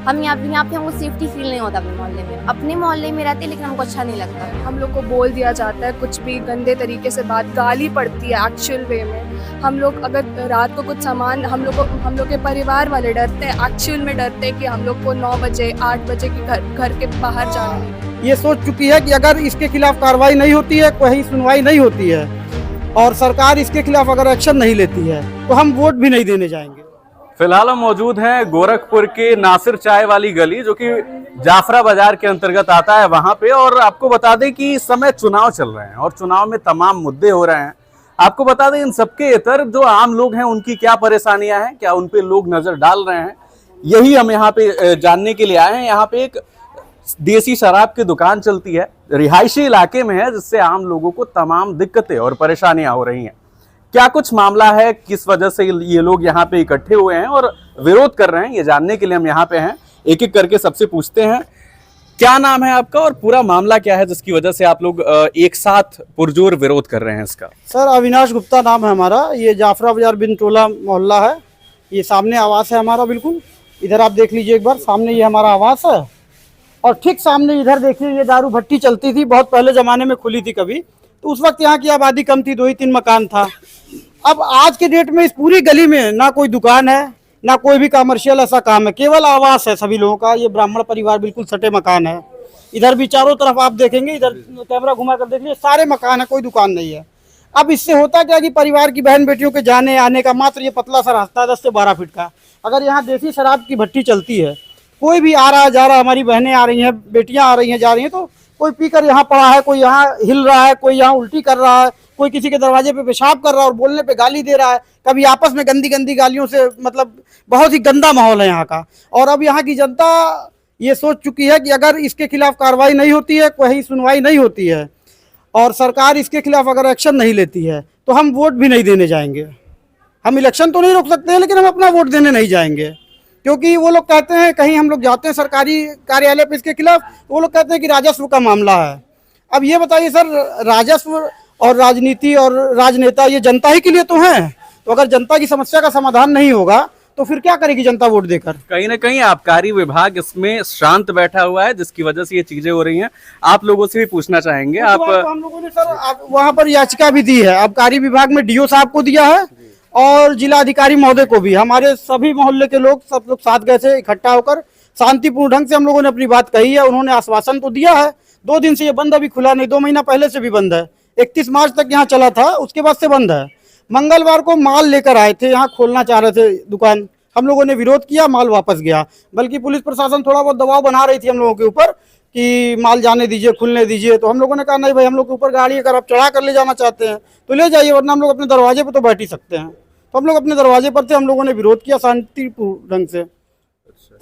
हम यहाँ पे हमको सेफ्टी फील नहीं होता अपने मोहल्ले में। अपने मोहल्ले में रहते लेकिन हमको अच्छा नहीं लगता। हम लोग को बोल दिया जाता है कुछ भी गंदे तरीके से, बात गाली पड़ती है एक्चुअल वे में। हम लोग अगर रात को कुछ सामान, हम लोग के परिवार वाले डरते हैं, एक्चुअल में डरते हैं कि हम लोग को 9 बजे 8 बजे की घर के बाहर जाना नहीं। ये सोच चुकी है कि अगर इसके खिलाफ कार्रवाई नहीं होती है, कोई सुनवाई नहीं होती है और सरकार इसके खिलाफ अगर एक्शन नहीं लेती है तो हम वोट भी नहीं देने जाएंगे। फिलहाल हम मौजूद हैं गोरखपुर के नासिर चाय वाली गली, जो कि जाफरा बाजार के अंतर्गत आता है, वहां पे। और आपको बता दें कि इस समय चुनाव चल रहे हैं और चुनाव में तमाम मुद्दे हो रहे हैं। आपको बता दें इन सबके इतर जो आम लोग हैं उनकी क्या परेशानियां हैं, क्या उन पे लोग नजर डाल रहे हैं, यही हम यहाँ पे जानने के लिए आए हैं। यहाँ पे एक देसी शराब की दुकान चलती है, रिहायशी इलाके में है, जिससे आम लोगों को तमाम दिक्कतें और परेशानियां हो रही हैं। क्या कुछ मामला है, किस वजह से ये लोग यहाँ पे इकट्ठे हुए हैं और विरोध कर रहे हैं, ये जानने के लिए हम यहाँ पे हैं। एक एक करके सबसे पूछते हैं, क्या नाम है आपका और पूरा मामला क्या है जिसकी वजह से आप लोग एक साथ पुरजोर विरोध कर रहे हैं इसका? सर अविनाश गुप्ता नाम है हमारा। ये जाफरा बाजार बिन टोला मोहल्ला है। ये सामने आवास है हमारा, बिल्कुल इधर आप देख लीजिए एक बार, सामने ये हमारा आवास है। और ठीक सामने इधर देखिए ये दारू भट्टी चलती थी, बहुत पहले ज़माने में खुली थी कभी, तो उस वक्त यहाँ की आबादी कम थी, 2 ही 3 मकान था। अब आज के डेट में इस पूरी गली में ना कोई दुकान है, ना कोई भी कमर्शियल ऐसा काम है, केवल आवास है सभी लोगों का। ये ब्राह्मण परिवार बिल्कुल सटे मकान है। इधर भी चारों तरफ आप देखेंगे, इधर कैमरा घुमा कर देख लीजिए, सारे मकान है, कोई दुकान नहीं है। अब इससे होता क्या कि परिवार की बहन बेटियों के जाने आने का मात्र ये पतला सा रास्ता है 10 से 12 फीट का। अगर यहाँ देसी शराब की भट्टी चलती है, कोई भी आ रहा जा रहा, हमारी बहनें आ रही हैं, बेटियां आ रही हैं, जा रही हैं, तो कोई पीकर यहाँ पड़ा है, कोई यहाँ हिल रहा है, कोई यहाँ उल्टी कर रहा है, कोई किसी के दरवाजे पे पेशाब कर रहा है और बोलने पे गाली दे रहा है, कभी आपस में गंदी गंदी गालियों से, मतलब बहुत ही गंदा माहौल है यहाँ का। और अब यहाँ की जनता ये सोच चुकी है कि अगर इसके खिलाफ कार्रवाई नहीं होती है, कोई सुनवाई नहीं होती है और सरकार इसके खिलाफ अगर एक्शन नहीं लेती है तो हम वोट भी नहीं देने जाएंगे। हम इलेक्शन तो नहीं रोक सकते हैं, लेकिन हम अपना वोट देने नहीं जाएंगे, क्योंकि वो लोग कहते हैं, कहीं हम लोग जाते हैं सरकारी कार्यालय पे इसके खिलाफ, वो लोग कहते हैं कि राजस्व का मामला है। अब ये बताइए सर, राजस्व और राजनीति और राजनेता ये जनता ही के लिए तो हैं, तो अगर जनता की समस्या का समाधान नहीं होगा तो फिर क्या करेगी जनता वोट देकर? कहीं ना कहीं आबकारी विभाग इसमें शांत बैठा हुआ है, जिसकी वजह से ये चीजें हो रही हैं। आप लोगों से भी पूछना चाहेंगे आप? तो हम लोगों ने सर वहाँ पर याचिका भी दी है, आबकारी विभाग में डीओ साहब को दिया है और जिला अधिकारी महोदय को भी। हमारे सभी मोहल्ले के लोग, सब लोग साथ गए थे इकट्ठा होकर, शांतिपूर्ण ढंग से हम लोगों ने अपनी बात कही है। उन्होंने आश्वासन तो दिया है, 2 दिन से ये बंद, अभी खुला नहीं, 2 महीना पहले से भी बंद है। 31 मार्च तक यहाँ चला था, उसके बाद से बंद है। मंगलवार को माल लेकर आए थे, यहाँ खोलना चाह रहे थे दुकान, हम लोगों ने विरोध किया, माल वापस गया। बल्कि पुलिस प्रशासन थोड़ा बहुत दबाव बना रही थी हम लोगों के ऊपर कि माल जाने दीजिए, खुलने दीजिए, तो हम लोगों ने कहा नहीं भाई, हम लोग के ऊपर गाड़ी अगर आप चढ़ा कर ले जाना चाहते हैं तो ले जाइए, वरना हम लोग अपने दरवाजे पर तो बैठ ही सकते हैं। तो हम लोग अपने दरवाजे पर थे, हम लोगों ने विरोध किया शांतिपूर्ण ढंग से,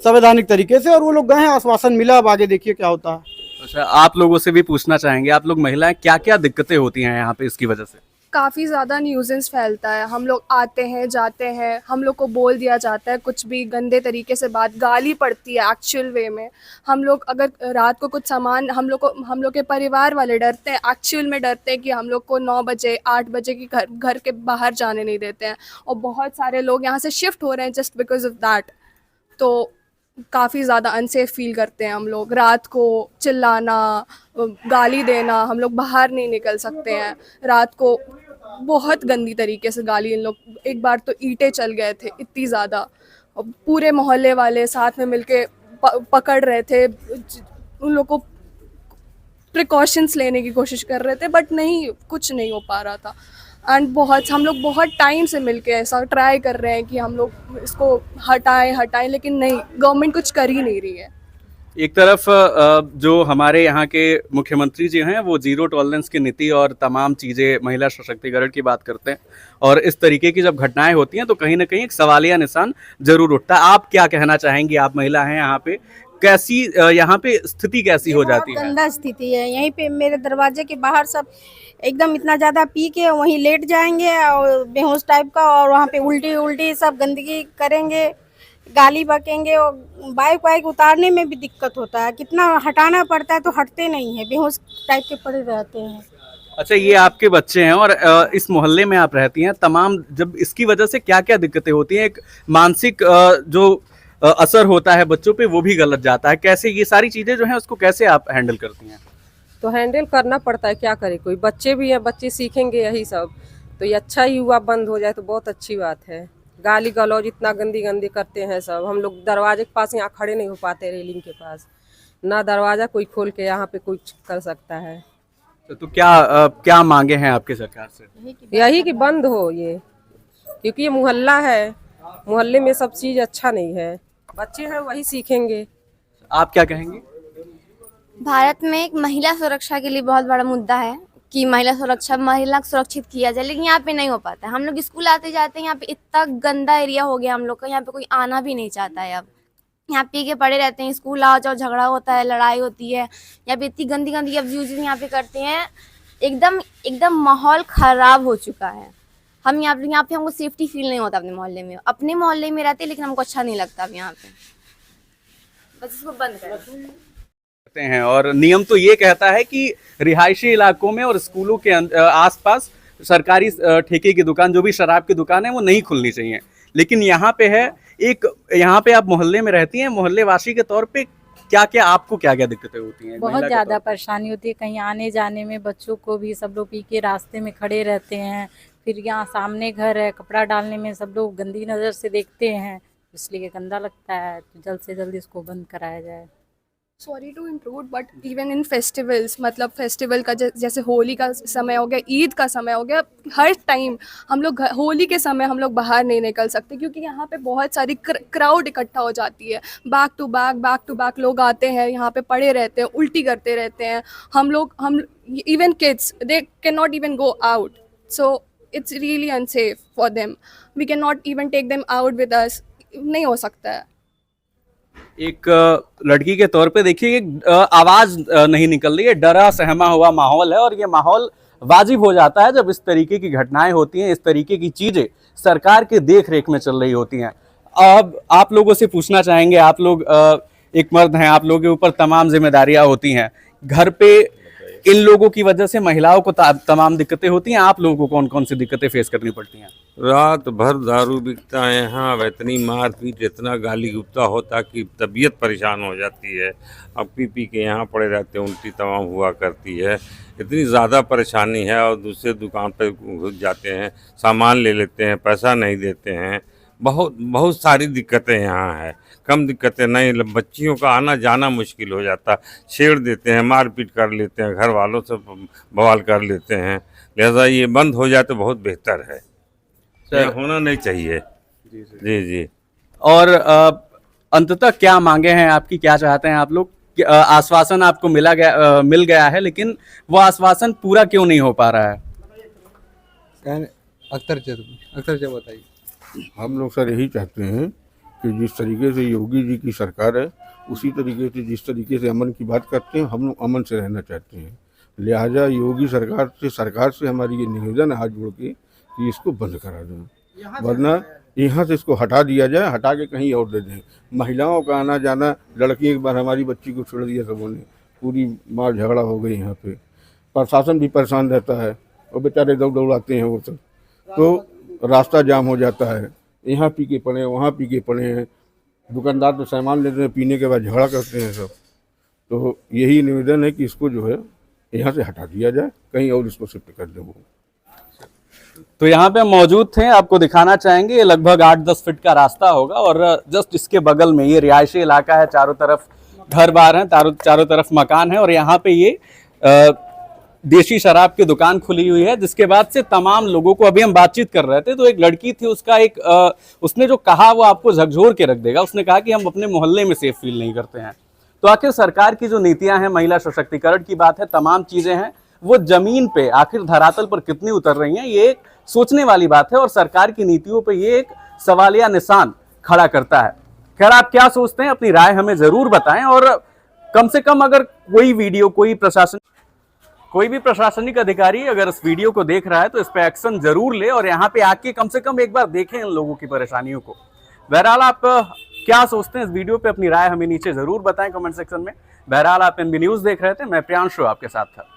संवैधानिक तरीके से, और वो लोग गए हैं, आश्वासन मिला। अब आगे देखिए क्या होता है। अच्छा, आप लोगों से भी पूछना चाहेंगे, आप लोग महिलाएं, क्या क्या दिक्कतें होती हैं यहाँ पे इसकी वजह से? काफ़ी ज़्यादा न्यूजेंस फैलता है, हम लोग आते हैं जाते हैं, हम लोग को बोल दिया जाता है कुछ भी गंदे तरीके से, बात गाली पड़ती है एक्चुअल वे में। हम लोग अगर रात को कुछ सामान, हम लोग के परिवार वाले डरते हैं, एक्चुअल में डरते हैं कि हम लोग को 9 बजे 8 बजे की घर के बाहर जाने नहीं देते हैं। और बहुत सारे लोग यहाँ से शिफ्ट हो रहे हैं जस्ट बिकॉज ऑफ दैट। तो काफ़ी ज़्यादा अनसेफ फील करते हैं हम लोग। रात को चिल्लाना, गाली देना, हम लोग बाहर नहीं निकल सकते हैं रात को। बहुत गंदी तरीके से गाली, इन लोग, एक बार तो ईंटें चल गए थे इतनी ज़्यादा, पूरे मोहल्ले वाले साथ में मिलके पकड़ रहे थे, उन लोग को प्रिकॉशंस लेने की कोशिश कर रहे थे, बट नहीं, कुछ नहीं हो पा रहा था। एंड हम लोग बहुत टाइम से मिलके ऐसा ट्राई कर रहे हैं कि हम लोग इसको हटाएं, लेकिन नहीं, गवर्नमेंट कुछ कर ही नहीं रही है। एक तरफ जो हमारे यहाँ के मुख्यमंत्री जी हैं वो 0 टॉलरेंस की नीति और तमाम चीज़ें, महिला सशक्तिकरण की बात करते हैं, और इस तरीके की जब घटनाएं होती हैं तो कहीं ना कहीं एक सवालिया निशान जरूर उठता है। आप क्या कहना चाहेंगी? आप महिला हैं यहाँ पे, कैसी यहाँ पे स्थिति कैसी हो जाती है? गंदा स्थिति है यहीं पे। मेरे दरवाजे के बाहर सब एकदम इतना ज़्यादा पी के वहीं लेट जाएंगे और बेहोश टाइप का, और वहाँ पे उल्टी सब गंदगी करेंगे, गाली बकेंगे, और बाइक उतारने में भी दिक्कत होता है, कितना हटाना पड़ता है तो हटते नहीं है, बेहोश टाइप के पड़े रहते हैं। अच्छा, ये आपके बच्चे हैं और इस मोहल्ले में आप रहती हैं, तमाम जब इसकी वजह से क्या क्या दिक्कतें होती हैं? एक मानसिक जो असर होता है बच्चों पे वो भी गलत जाता है। कैसे ये सारी चीजें जो है उसको कैसे आप हैंडल करती हैं? तो हैंडल करना पड़ता है, क्या करे, कोई बच्चे भी हैं, बच्चे सीखेंगे यही सब, तो ये अच्छा ही हुआ बंद हो जाए तो बहुत अच्छी बात है। गाली गलौज इतना गंदी गंदी करते हैं सब, हम लोग दरवाजे के पास यहाँ खड़े नहीं हो पाते, रेलिंग के पास ना दरवाजा कोई खोल के यहाँ पे कुछ कर सकता है। तो क्या मांगे हैं आपके सरकार से? यही कि बंद हो ये, क्योंकि ये मोहल्ला है, मोहल्ले में सब चीज अच्छा नहीं है, बच्चे हैं वही सीखेंगे। आप क्या कहेंगे? भारत में एक महिला सुरक्षा के लिए बहुत बड़ा मुद्दा है कि महिला को सुरक्षित किया जाए, लेकिन यहाँ पे नहीं हो पाता है। हम लोग स्कूल आते जाते हैं, यहाँ पे इतना गंदा एरिया हो गया हम लोग का, यहाँ पे कोई आना भी नहीं चाहता है। अब यहाँ पी के पड़े रहते हैं, स्कूल आओ जाओ झगड़ा होता है, लड़ाई होती है, यहाँ पे इतनी गंदी गंदी अब्यूज यहाँ पे करते हैं, एकदम माहौल खराब हो चुका है। हम यहाँ पे हमको सेफ्टी फील नहीं होता अपने मोहल्ले में रहते, लेकिन हमको अच्छा नहीं लगता अब यहाँ पे। बस इसको बंद कर हैं। और नियम तो ये कहता है कि रिहायशी इलाकों में और स्कूलों के आसपास सरकारी ठेके की दुकान, जो भी शराब की दुकान है, वो नहीं खुलनी चाहिए। लेकिन यहाँ पे है यहाँ पे आप मोहल्ले में रहती हैं, मोहल्ले वासी के तौर पे आपको क्या क्या दिक्कतें होती हैं? बहुत ज़्यादा परेशानी होती है, कहीं आने जाने में, बच्चों को भी, सब लोग पी के रास्ते में खड़े रहते हैं, फिर यहाँ सामने घर है, कपड़ा डालने में सब लोग गंदी नज़र से देखते हैं, इसलिए गंदा लगता है। तो जल्द से जल्द इसको बंद कराया जाए। Sorry to intrude, but even in festivals, मतलब फेस्टिवल का जैसे होली का समय हो गया, ईद का समय हो गया, हर टाइम हम लोग होली के समय हम लोग बाहर नहीं निकल सकते, क्योंकि यहाँ पे बहुत सारी क्राउड इकट्ठा हो जाती है। बैक टू बैक लोग आते हैं, यहाँ पे पड़े रहते हैं, उल्टी करते रहते हैं। हम even kids, they can not even go out, so it's really unsafe for them. We can not even take them out with us, नहीं हो सकता है। एक लड़की के तौर पे देखिए, आवाज नहीं निकल रही है, डरा सहमा हुआ माहौल है, और ये माहौल वाजिब हो जाता है जब इस तरीके की घटनाएं होती हैं, इस तरीके की चीजें सरकार के देख रेख में चल रही होती हैं। अब आप लोगों से पूछना चाहेंगे, आप लोग एक मर्द हैं, आप लोगों के ऊपर तमाम जिम्मेदारियां होती हैं, घर पे इन लोगों की वजह से महिलाओं को तमाम दिक्कतें होती हैं, आप लोगों को कौन कौन सी दिक्कतें फेस करनी पड़ती हैं? रात भर दारू बिकता है यहाँ, इतनी मारपीट, इतना गाली गुप्ता होता कि तबीयत परेशान हो जाती है। अब पी के यहाँ पड़े रहते हैं, उल्टी तमाम हुआ करती है, इतनी ज़्यादा परेशानी है। और दूसरे दुकान पर घुस जाते हैं, सामान ले लेते हैं, पैसा नहीं देते हैं, बहुत सारी दिक्कतें यहाँ है। कम दिक्कतें नहीं, बच्चियों का आना जाना मुश्किल हो जाता, छेड़ देते हैं, मारपीट कर लेते हैं, घर वालों से बवाल कर लेते हैं। लिहाजा ये बंद हो जाए तो बहुत बेहतर है, ये होना नहीं चाहिए। जी। और अंततः क्या मांगे हैं आपकी, क्या चाहते हैं आप लोग? आश्वासन आपको मिल गया है, लेकिन वो आश्वासन पूरा क्यों नहीं हो पा रहा है? अख्तर जी बताइए। हम लोग सर यही चाहते हैं कि जिस तरीके से योगी जी की सरकार है, उसी तरीके से जिस तरीके से अमन की बात करते हैं, हम लोग अमन से रहना चाहते हैं। लिहाजा योगी सरकार से हमारी ये निवेदन है हाथ जोड़ के कि इसको बंद करा दें, वरना यहाँ से इसको हटा दिया जाए, हटा के कहीं और दे दें। महिलाओं का आना जाना, लड़की एक बार हमारी बच्ची को छोड़ दिया सबों ने, पूरी मार झगड़ा हो गई यहाँ पे। प्रशासन भी परेशान रहता है और बेचारे दौड़ाते हैं वो सब, तो रास्ता जाम हो जाता है। यहाँ पी के पड़े, वहाँ पी के पड़े हैं, दुकानदार तो सामान लेते हैं, पीने के बाद झगड़ा करते हैं सब। तो यही निवेदन है कि इसको जो है यहाँ से हटा दिया जाए, कहीं और इसको शिफ्ट कर दे। वो तो यहाँ पे मौजूद थे, आपको दिखाना चाहेंगे, ये लगभग 8-10 फीट का रास्ता होगा, और जस्ट इसके बगल में ये रिहायशी इलाका है, चारों तरफ घर बार हैं, चारों तरफ मकान है, और यहाँ पे ये देशी शराब की दुकान खुली हुई है, जिसके बाद से तमाम लोगों को, अभी हम बातचीत कर रहे थे तो एक लड़की थी, उसका उसने जो कहा वो आपको झकझोर के रख देगा। उसने कहा कि हम अपने मोहल्ले में सेफ फील नहीं करते हैं। तो आखिर सरकार की जो नीतियां हैं, महिला सशक्तिकरण की बात है, तमाम चीजें हैं, वो जमीन पे आखिर धरातल पर कितनी उतर रही हैं, ये एक सोचने वाली बात है, और सरकार की नीतियों पे ये एक सवालिया निशान खड़ा करता है। खैर, आप क्या सोचते हैं, अपनी राय हमें जरूर बताएं, और कम से कम अगर कोई भी प्रशासनिक अधिकारी अगर इस वीडियो को देख रहा है तो इस पे एक्शन जरूर ले, और यहाँ पे आके कम से कम एक बार देखें इन लोगों की परेशानियों को। बहरहाल, आप क्या सोचते हैं इस वीडियो पे, अपनी राय हमें नीचे जरूर बताएं कमेंट सेक्शन में। बहरहाल, आप एनबी न्यूज देख रहे थे, मैं प्रियांशु आपके साथ था।